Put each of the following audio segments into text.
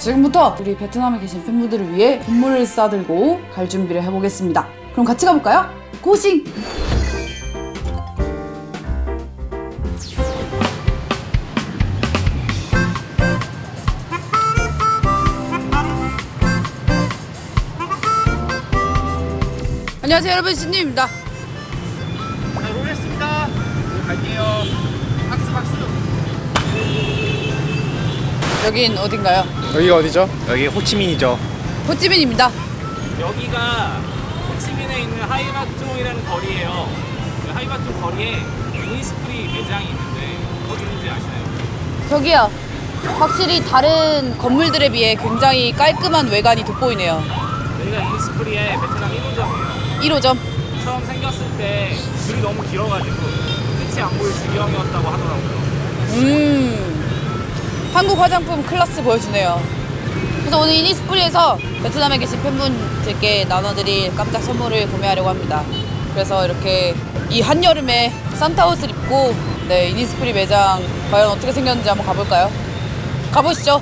지금부터 우리 베트남에 계신 팬분들을 위해 선물을 싸들고 갈 준비를 해보겠습니다. 그럼 같이 가볼까요? 고싱! 안녕하세요 여러분, 신님입니다. 자, 롤했습니다. 갈게요. 박수. 여긴 어딘가요? 여기가 어디죠? 여기 호치민이죠. 호찌민입니다. 여기가 호치민에 있는 하이마종이라는 거리예요. 그 하이마종 거리에 이니스프리 매장이 있는데 어디 있는지 아시나요? 저기요. 확실히 다른 건물들에 비해 굉장히 깔끔한 외관이 돋보이네요. 여기가 이니스프리의 베트남 1호점이에요. 1호점. 처음 생겼을 때 줄이 너무 길어가지고 끝이 안 보일 지경이었다고 하더라고요. 한국 화장품 클래스 보여주네요. 그래서 오늘 이니스프리에서 베트남에 계신 팬분들께 나눠드릴 깜짝 선물을 구매하려고 합니다. 그래서 이렇게 이 한여름에 산타 옷을 입고 이니스프리 매장 과연 어떻게 생겼는지 한번 가볼까요? 가보시죠.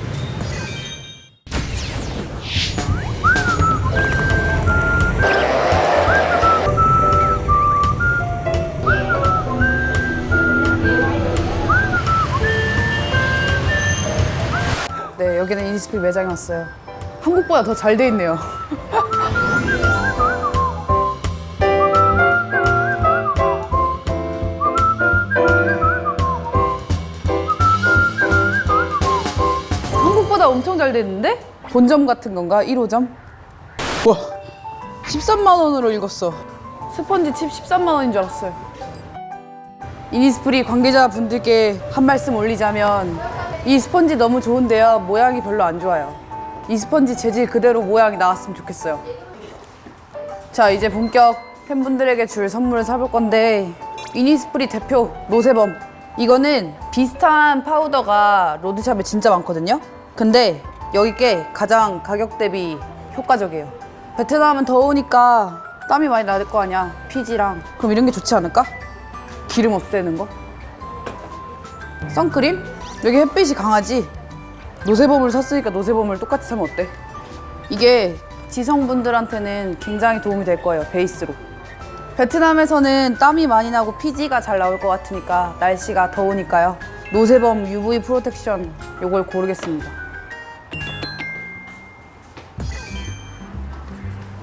네, 여기는 이니스프리 매장에 왔어요. 한국보다 더 잘 돼 있네요. 한국보다 엄청 잘 돼 있는데? 본점 같은 건가? 1호점? 와, 13만 원으로 읽었어. 스펀지 칩 13만 원인 줄 알았어요. 이니스프리 관계자분들께 한 말씀 올리자면 이 스펀지 너무 좋은데요, 모양이 별로 안 좋아요. 이 스펀지 재질 그대로 모양이 나왔으면 좋겠어요. 자, 이제 본격 팬분들에게 줄 선물을 사볼 건데, 이니스프리 대표 노세범. 이거는 비슷한 파우더가 로드샵에 진짜 많거든요. 근데 여기 게 가장 가격 대비 효과적이에요. 베트남은 더우니까 땀이 많이 날 거 아니야, 피지랑. 그럼 이런 게 좋지 않을까? 기름 없애는 거. 선크림? 여기 햇빛이 강하지? 노세범을 샀으니까 노세범을 똑같이 사면 어때? 이게 지성분들한테는 굉장히 도움이 될 거예요, 베이스로. 베트남에서는 땀이 많이 나고 피지가 잘 나올 것 같으니까, 날씨가 더우니까요, 노세범 UV 프로텍션 요걸 고르겠습니다.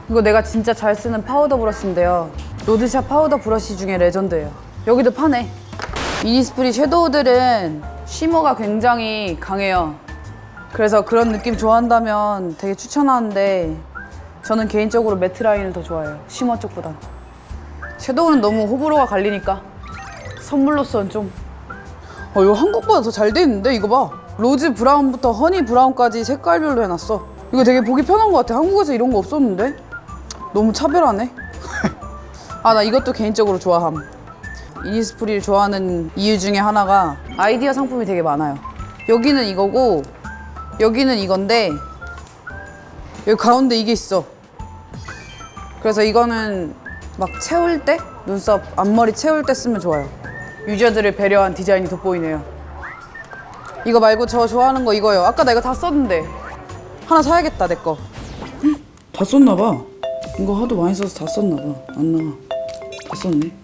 이거 내가 진짜 잘 쓰는 파우더 브러쉬인데요, 로드샵 파우더 브러쉬 중에 레전드예요. 여기도 파네. 이니스프리 섀도우들은 쉬머가 굉장히 강해요. 그래서 그런 느낌 좋아한다면 되게 추천하는데, 저는 개인적으로 매트 라인을 더 좋아해요, 쉬머 쪽보다. 섀도우는 너무 호불호가 갈리니까 선물로서는 좀. 이거 한국보다 더 잘 돼 있는데? 이거 봐, 로즈 브라운부터 허니 브라운까지 색깔별로 해놨어. 이거 되게 보기 편한 것 같아. 한국에서 이런 거 없었는데? 너무 차별하네. 나 이것도 개인적으로 좋아함. 이니스프리를 좋아하는 이유 중에 하나가 아이디어 상품이 되게 많아요. 여기는 이거고 여기는 이건데, 여기 가운데 이게 있어. 그래서 이거는 막 채울 때, 눈썹 앞머리 채울 때 쓰면 좋아요. 유저들을 배려한 디자인이 돋보이네요. 이거 말고 저 좋아하는 거 이거예요. 아까 나 이거 다 썼는데 하나 사야겠다, 내 거. 다 썼나 봐. 이거 하도 많이 써서 다 썼나 봐. 안 나와. 다 썼네.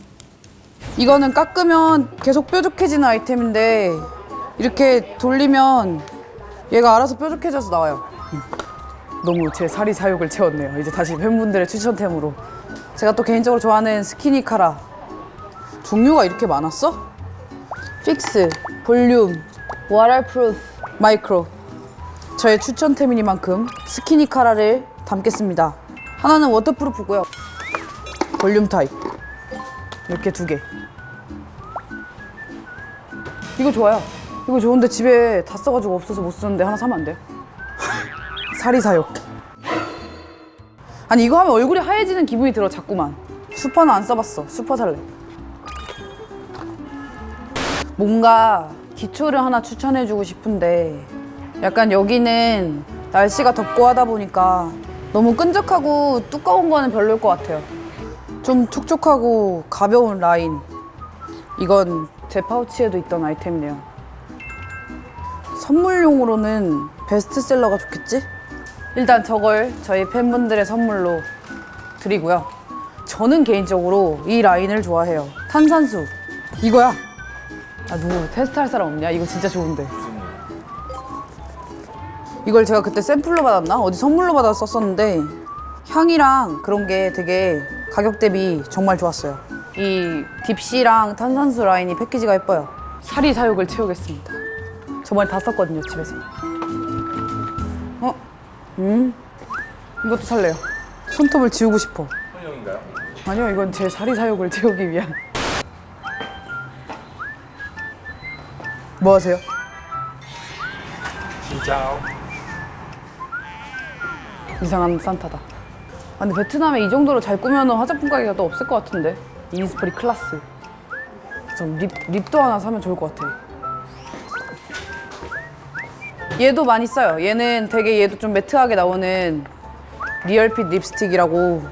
이거는 깎으면 계속 뾰족해지는 아이템인데, 이렇게 돌리면 얘가 알아서 뾰족해져서 나와요. 너무 제 사리 사욕을 채웠네요. 이제 다시 팬분들의 추천템으로. 제가 또 개인적으로 좋아하는 스키니 카라. 종류가 이렇게 많았어? 픽스, 볼륨, 워터프루프, 마이크로. 저의 추천템이니만큼 스키니 카라를 담겠습니다. 하나는 워터프루프고요, 볼륨 타입 이렇게 2개. 이거 좋아요. 이거 좋은데 집에 다 써가지고 없어서 못 쓰는데 하나 사면 안 돼요? 사리사욕. 아니, 이거 하면 얼굴이 하얘지는 기분이 들어, 자꾸만. 슈퍼는 안 써봤어. 슈퍼 살래. 뭔가 기초를 하나 추천해주고 싶은데, 약간 여기는 날씨가 덥고 하다 보니까 너무 끈적하고 두꺼운 거는 별로일 것 같아요. 좀 촉촉하고 가벼운 라인. 이건 제 파우치에도 있던 아이템이네요. 선물용으로는 베스트셀러가 좋겠지? 일단 저걸 저희 팬분들의 선물로 드리고요. 저는 개인적으로 이 라인을 좋아해요. 탄산수 이거야. 아 누구 테스트할 사람 없냐? 이거 진짜 좋은데. 이걸 제가 그때 샘플로 받았나? 어디 선물로 받았었는데 향이랑 그런 게 되게 가격 대비 정말 좋았어요. 이 딥시랑 탄산수 라인이 패키지가 예뻐요. 사리 사욕을 채우겠습니다. 저번에 다 썼거든요, 집에서. 이것도 살래요. 손톱을 지우고 싶어. 선영인가요? 아니요, 이건 제 사리 사욕을 채우기 위한. 뭐 하세요? 진짜. 이상한 산타다. 아, 근데 베트남에 이 정도로 잘 꾸며놓은 화장품 가게가 또 없을 것 같은데. 이니스프리 클라스. 좀 립도 하나 사면 좋을 것 같아. 얘도 많이 써요. 얘는 되게 얘도 좀 매트하게 나오는 리얼핏 립스틱이라고.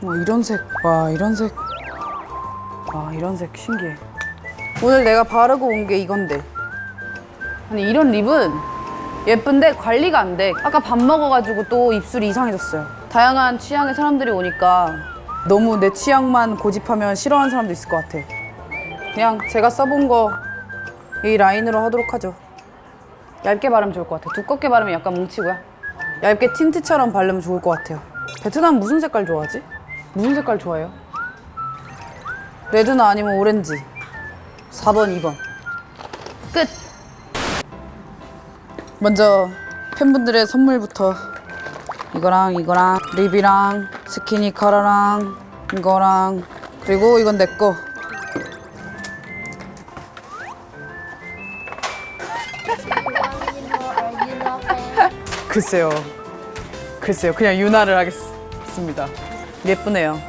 와 이런 색, 와 이런 색, 와 이런 색 신기해. 오늘 내가 바르고 온 게 이건데. 아니 이런 립은 예쁜데 관리가 안 돼. 아까 밥 먹어가지고 또 입술이 이상해졌어요. 다양한 취향의 사람들이 오니까 너무 내 취향만 고집하면 싫어하는 사람도 있을 것 같아. 그냥 제가 써본 거 이 라인으로 하도록 하죠. 얇게 바르면 좋을 것 같아. 두껍게 바르면 약간 뭉치고요. 얇게 틴트처럼 바르면 좋을 것 같아요. 베트남 무슨 색깔 좋아하지? 무슨 색깔 좋아해요? 레드나 아니면 오렌지. 4번, 2번. 끝! 먼저 팬분들의 선물부터 이거랑 이거랑 립이랑 스키니 카라랑 이거랑 그리고 이건 내 거. 글쎄요. 그냥 윤활을 하겠습니다. 예쁘네요.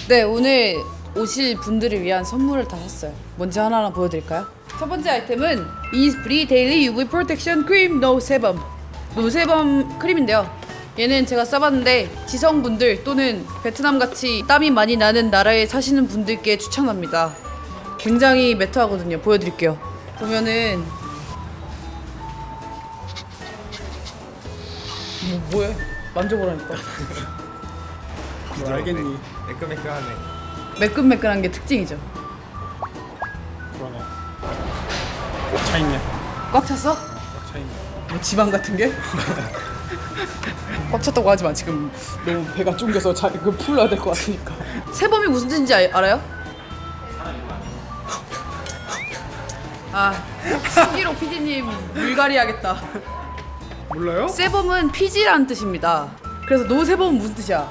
네, 오늘 오실 분들을 위한 선물을 다 샀어요. 뭔지 하나하나 보여드릴까요? 첫 번째 아이템은 이니스프리 데일리 UV 프로텍션 크림 노세범. 노세범 크림인데요. 얘는 제가 써봤는데 지성분들 또는 베트남같이 땀이 많이 나는 나라에 사시는 분들께 추천합니다. 굉장히 매트하거든요. 보여드릴게요. 보면은 뭐야? 만져보라니까. 뭐 알겠니? 매끈매끈하네. 매끈매끈한 게 특징이죠. 그러네. 꽉 차있네. 꽉 찼어? 꽉 차있네. 뭐 지방 같은 게? 꽉 찼다고 하지 마. 지금 너무 배가 쫑겨서 그 풀어야 될 것 같으니까. 세범이 무슨 뜻인지 알아요? 아, 신기록 PD님 물갈이 하겠다. 몰라요? 세범은 피지라는 뜻입니다. 그래서 노세범은 무슨 뜻이야?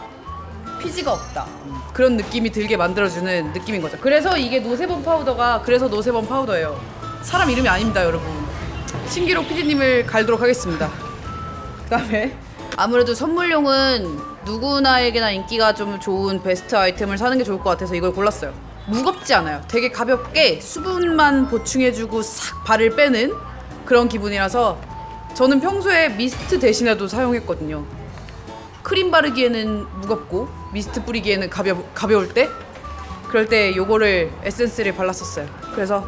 피지가 없다. 그런 느낌이 들게 만들어주는 느낌인 거죠. 그래서 이게 노세범 파우더가 그래서 노세범 파우더예요. 사람 이름이 아닙니다, 여러분. 신기록 PD님을 갈도록 하겠습니다. 그다음에 아무래도 선물용은 누구나에게나 인기가 좀 좋은 베스트 아이템을 사는 게 좋을 것 같아서 이걸 골랐어요. 무겁지 않아요. 되게 가볍게 수분만 보충해주고 싹 발을 빼는 그런 기분이라서 저는 평소에 미스트 대신에도 사용했거든요. 크림 바르기에는 무겁고 미스트 뿌리기에는 가벼울 때 그럴 때 요거를 에센스를 발랐었어요. 그래서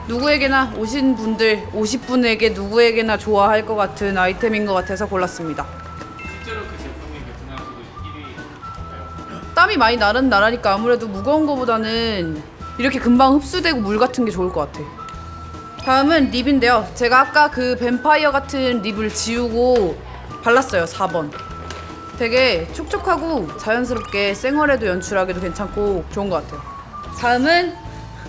누구에게나 오신 분들 50분에게 누구에게나 좋아할 것 같은 아이템인 것 같아서 골랐습니다. 실제로 그 제품이 베트남에서도 1위인가요? 땀이 많이 나는 나라니까 아무래도 무거운 거보다는 이렇게 금방 흡수되고 물 같은 게 좋을 것 같아. 다음은 립인데요. 제가 아까 그 뱀파이어 같은 립을 지우고 발랐어요. 4번. 되게 촉촉하고 자연스럽게 생얼에도 연출하기도 괜찮고 좋은 것 같아요. 다음은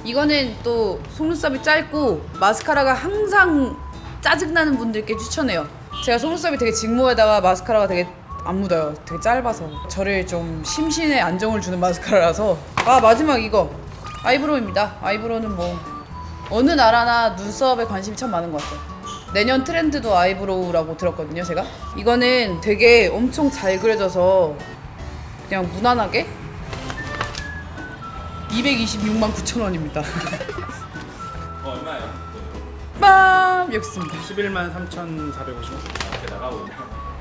이거는 또 속눈썹이 짧고 마스카라가 항상 짜증나는 분들께 추천해요. 제가 속눈썹이 되게 직모에다가 마스카라가 되게 안 묻어요. 되게 짧아서 저를 좀 심신에 안정을 주는 마스카라라서. 아 마지막 이거 아이브로우입니다. 아이브로우는 뭐 어느 나라나 눈썹에 관심이 참 많은 것 같아요. 내년 트렌드도 아이브로우라고 들었거든요, 제가. 이거는 되게 엄청 잘 그려져서 그냥 무난하게 226만 9천 원입니다. 얼마예요? 빰! 여기 있습니다. 11만 3,450원. 게다가 오늘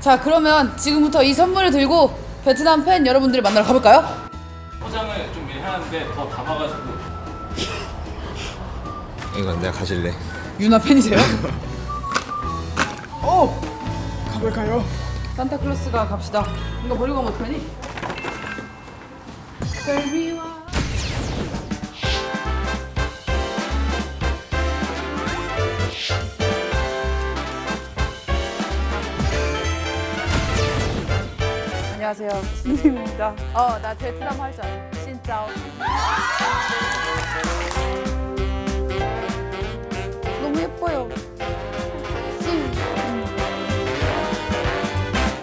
자, 그러면 지금부터 이 선물을 들고 베트남 팬 여러분들을 만나러 가볼까요? 포장을 좀 미리 하는데 더 담아가지고 이건 내가 가질래. 유나 팬이세요? 오! 가볼까요? 산타클로스가 갑시다. 이거 버리고 가면 어떡하니? 별미와 안녕하세요. 신님입니다. 나 베트남 할 줄 알아. 신짜오. 너무 예뻐요.